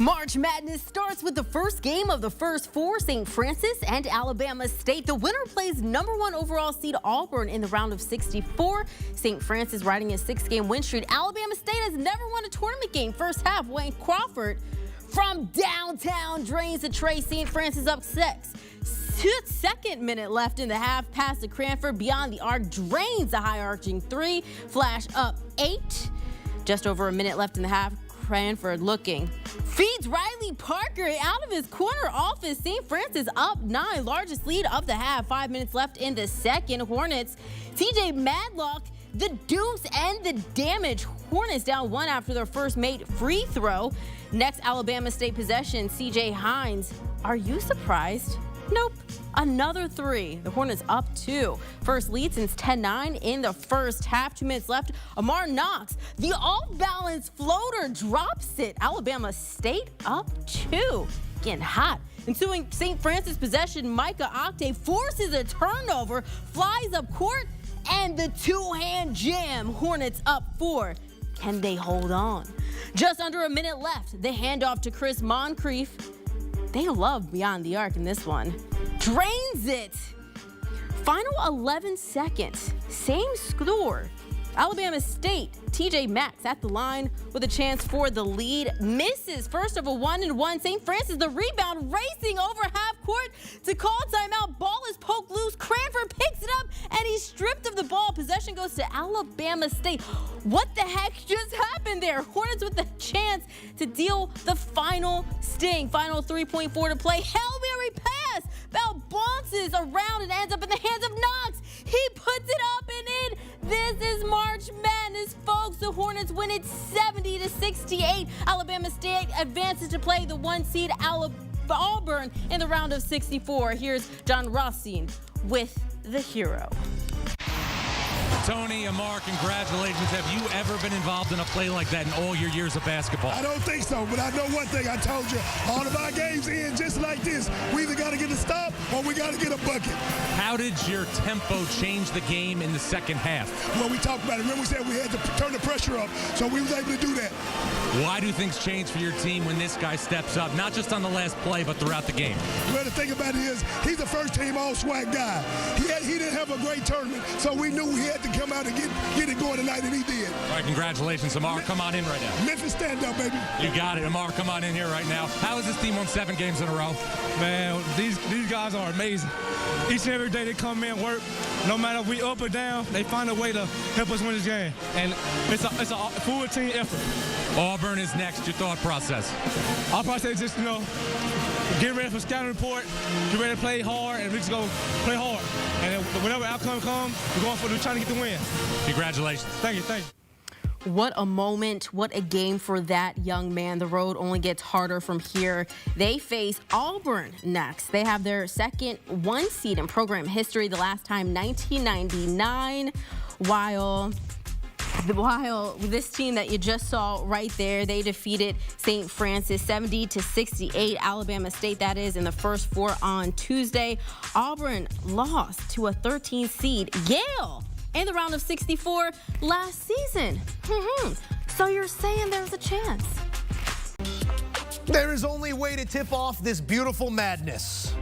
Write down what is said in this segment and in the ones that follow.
March Madness starts with the first game of the first four, St. Francis and Alabama State. The winner plays #1 overall seed Auburn in the round of 64. St. Francis riding a 6-game win streak. Alabama State has never won a tournament game. First half, Wayne Crawford from downtown drains the tray. St. Francis up 6. Second minute left in the half. Pass to Cranford beyond the arc, drains the high arching 3. Flash up 8. Just over a minute left in the half. Cranford looking, feeds Riley Parker out of his corner office. St. Francis up 9, largest lead of the half. 5 minutes left in the second. Hornets, TJ Madlock, the deuce and the damage. Hornets down 1 after their first made free throw. Next Alabama State possession, CJ Hines. Are you surprised? Nope. Another 3. The Hornets up 2. First lead since 10-9 in the first half. 2 minutes left. Amar Knox, the off-balance floater, drops it. Alabama State up 2. Getting hot. Ensuing St. Francis possession, Micah Octave forces a turnover, flies up court, and the two-hand jam. Hornets up 4. Can they hold on? Just under a minute left. The handoff to Chris Moncrief. They love beyond the arc in this one. Drains it. Final 11 seconds. Same score. Alabama State, TJ Maxx at the line with a chance for the lead. Misses first of a 1-and-1. St. Francis, the rebound, racing over half court to call timeout. Ball is poked loose. Cranford picks it up, and he's stripped of the ball. Possession goes to Alabama State. What the heck just happened there? Hornets with the chance to deal the final sting. Final 3.4 to play. Hail Mary pass. Ball bounces around and ends up in the hands of Knox. He puts it up and in. This is March Madness, folks. The Hornets win it 70-68. Alabama State advances to play the 1 seed Auburn in the round of 64. Here's John Rothstein with the hero. Tony, Amar, congratulations. Have you ever been involved in a play like that in all your years of basketball? I don't think so, but I know one thing. I told you, all of our games end just like this. We either got to get a stop or we got to get a bucket. How did your tempo change the game in the second half? Well, we talked about it. Remember we said we had to turn the pressure up, so we was able to do that. Why do things change for your team when this guy steps up, not just on the last play, but throughout the game? Well, the thing about it is, he's a first-team all-SWAC guy. He didn't have a great tournament, so we knew he had to come out and get it going tonight, and he did. All right, congratulations, Amar. Come on in right now. Memphis, stand up, baby. You got it. Amar, come on in here right now. How has this team won 7 games in a row? Man, these guys are amazing. Each and every day they come in, work. No matter if we up or down, they find a way to help us win this game. And it's a full team effort. Auburn is next. Your thought process? Our process is just, get ready for scouting report, get ready to play hard, and we just go play hard. And then whatever outcome comes, we're trying to get the win. Congratulations. Thank you. What a moment, what a game for that young man. The road only gets harder from here. They face Auburn next. They have their second 1 seed in program history, the last time 1999, while this team that you just saw right there, they defeated St. Francis 70-68. Alabama State, that is, in the first 4 on Tuesday. Auburn lost to a 13 seed, Yale, in the round of 64 last season. So you're saying there's a chance? There is only a way to tip off this beautiful madness.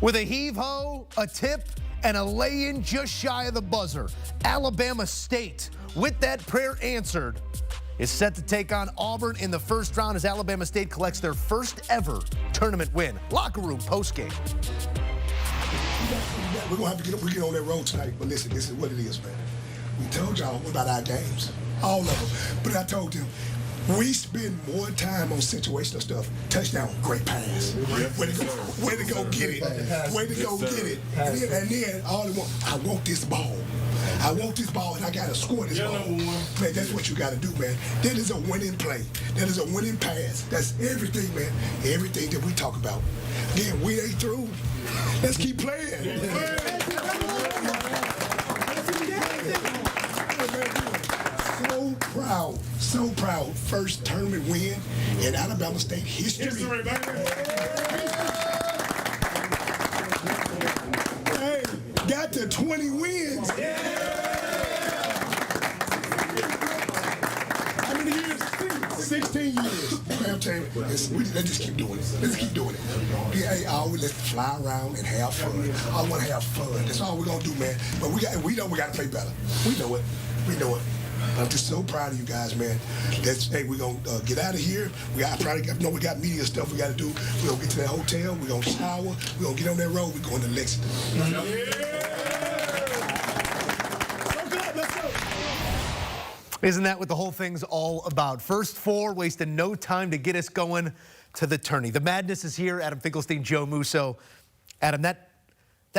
With a heave-ho, a tip, and a lay-in just shy of the buzzer. Alabama State, with that prayer answered, is set to take on Auburn in the first round as Alabama State collects their first ever tournament win. Locker room postgame. We're going to have to get on that road tonight. But listen, this is what it is, man. We told y'all about our games, all of them. But I told them, we spend more time on situational stuff. Touchdown, great pass. Way to go get it. Way to go get it. And then all they want, I want this ball. I want this ball, and I got to score this ball. Man, that's what you got to do, man. That is a winning play. That is a winning pass. That's everything, man. Everything that we talk about. Again, we ain't through. Let's keep playing. So proud. First tournament win in Alabama State history. Hey, got to 20 wins. How many years? 16 years. Let's just keep doing it. Let's keep doing it. Let's fly around and have fun. I want to have fun. That's all we're gonna do, man. But we know we gotta play better. We know it. We know it. I'm just so proud of you guys, man. We're going to get out of here. We got media stuff we got to do. We're going to get to that hotel. We're going to shower. We're going to get on that road. We're going to Lexington. So good. Let's go. Isn't that what the whole thing's all about? First four, wasting no time to get us going to the tourney. The madness is here. Adam Finkelstein, Joe Musso. Adam, that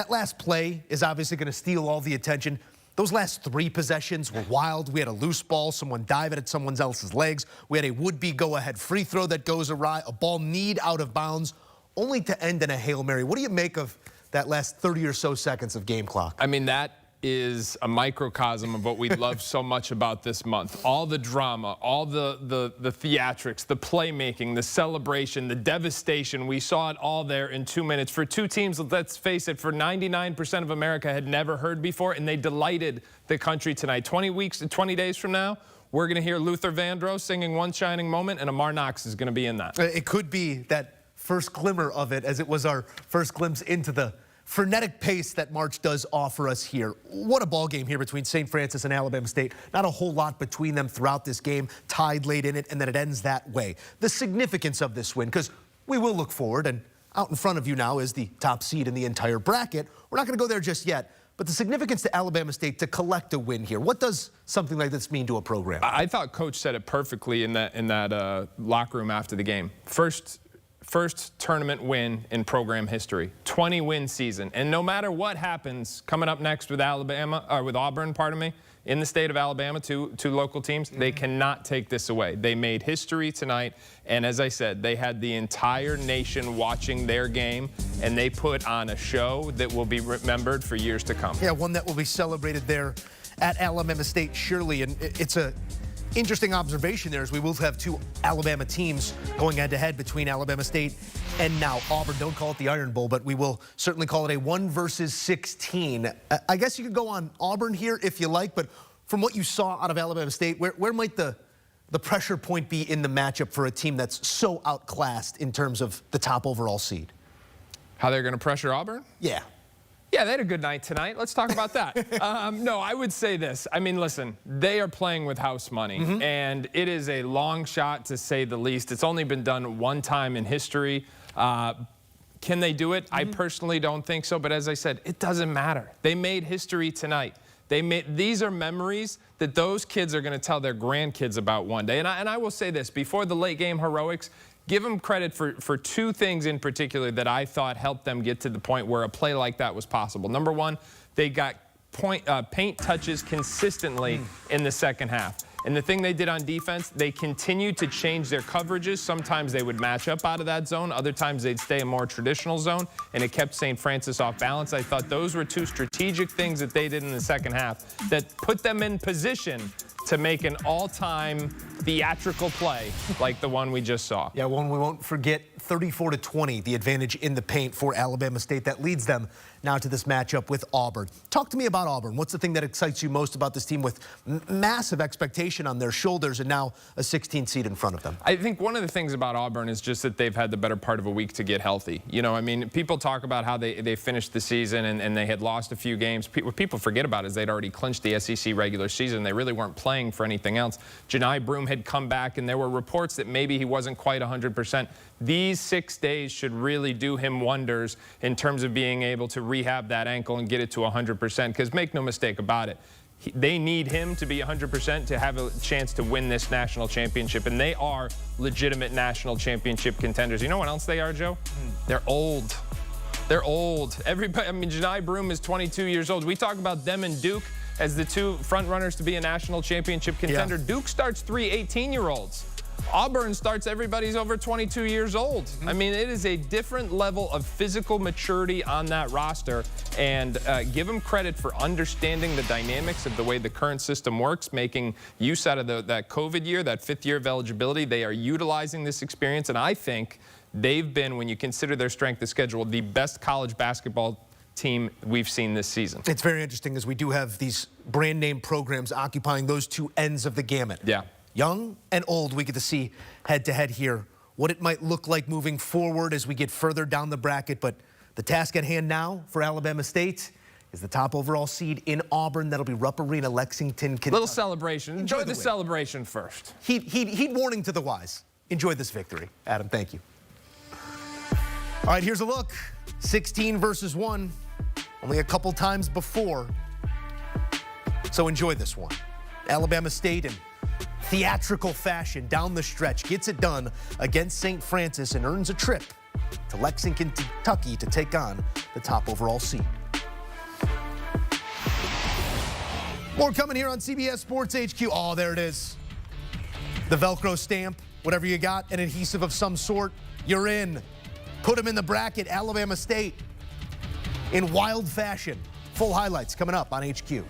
last play is obviously going to steal all the attention. Those last three possessions were wild. We had a loose ball, someone diving at someone else's legs. We had a would-be go-ahead free throw that goes awry, a ball kneed out of bounds, only to end in a Hail Mary. What do you make of that last 30 or so seconds of game clock? I mean, that is a microcosm of what we love so much about this month. All the drama, all the theatrics, the playmaking, the celebration, the devastation. We saw it all there in 2 minutes. For two teams, let's face it, for 99% of America had never heard before, and they delighted the country tonight. 20 days from now, we're going to hear Luther Vandross singing One Shining Moment, and Amar Knox is going to be in that. It could be that first glimmer of it, as it was our first glimpse into the frenetic pace that March does offer us here. What a ball game here between St. Francis and Alabama State. Not a whole lot between them throughout this game, tied late in it, and then it ends that way. The significance of this win, because we will look forward, and out in front of you now is the top seed in the entire bracket. We're not going to go there just yet, but the significance to Alabama State to collect a win here. What does something like this mean to a program? I thought Coach said it perfectly in that locker room after the game. First tournament win in program history, 20-win season. And no matter what happens coming up next with Auburn, in the state of Alabama, two local teams, they cannot take this away. They made history tonight, and as I said, they had the entire nation watching their game, and they put on a show that will be remembered for years to come. Yeah, one that will be celebrated there at Alabama State, surely, and it's a interesting observation there, as we will have two Alabama teams going head-to-head between Alabama State and now Auburn. Don't call it the Iron Bowl, but we will certainly call it a 1 versus 16. I guess you could go on Auburn here if you like, but from what you saw out of Alabama State, where might the pressure point be in the matchup for a team that's so outclassed in terms of the top overall seed? How they're going to pressure Auburn? Yeah. Yeah, they had a good night tonight. Let's talk about that. No, I would say this. I mean, listen, they are playing with house money, and it is a long shot to say the least. It's only been done one time in history. Can they do it? I personally don't think so, but as I said, it doesn't matter. They made history tonight. These are memories that those kids are going to tell their grandkids about one day. And I will say this, before the late game heroics, give them credit for two things in particular that I thought helped them get to the point where a play like that was possible. Number one, they got paint touches consistently in the second half. And the thing they did on defense, they continued to change their coverages. Sometimes they would match up out of that zone. Other times they'd stay in more traditional zone, and it kept St. Francis off balance. I thought those were two strategic things that they did in the second half that put them in position to make an all-time theatrical play like the one we just saw. Yeah, one we won't forget, 34-20, the advantage in the paint for Alabama State. That leads them now to this matchup with Auburn. Talk to me about Auburn. What's the thing that excites you most about this team with massive expectation on their shoulders and now a 16 seed in front of them? I think one of the things about Auburn is just that they've had the better part of a week to get healthy. You know, I mean, people talk about how they finished the season and they had lost a few games. What people forget about is they'd already clinched the SEC regular season. They really weren't playing for anything else. Janai Broome had come back, and there were reports that maybe he wasn't quite 100%. These 6 days should really do him wonders in terms of being able to rehab that ankle and get it to 100%, because make no mistake about it, they need him to be 100% to have a chance to win this national championship, and they are legitimate national championship contenders. You know what else they are, Joe? They're old. They're old. Everybody, I mean, Janai Broome is 22 years old. We talk about them and Duke as the two front runners to be a national championship contender. Yeah. Duke starts 3 18-year-olds. Auburn starts everybody's over 22 years old. I mean, it is a different level of physical maturity on that roster, and give them credit for understanding the dynamics of the way the current system works, making use out of that COVID year, that 5th year of eligibility. They are utilizing this experience, and I think they've been, when you consider their strength of schedule, the best college basketball team we've seen this season. It's very interesting, as we do have these brand name programs occupying those two ends of the gamut. Yeah. young and old, we get to see head-to-head here what it might look like moving forward as we get further down the bracket. But the task at hand now for Alabama State is the top overall seed in Auburn. That'll be Rupp Arena, Lexington, Kentucky. Little celebration. Enjoy the celebration first. Heed warning to the wise. Enjoy this victory. Adam, thank you. All right, here's a look. 16 versus 1. Only a couple times before. So enjoy this one. Alabama State in theatrical fashion down the stretch gets it done against St. Francis and earns a trip to Lexington, Kentucky to take on the top overall seed. More coming here on CBS Sports HQ. Oh, there it is. The Velcro stamp, whatever you got, an adhesive of some sort, you're in. Put them in the bracket, Alabama State, in wild fashion. Full highlights coming up on HQ.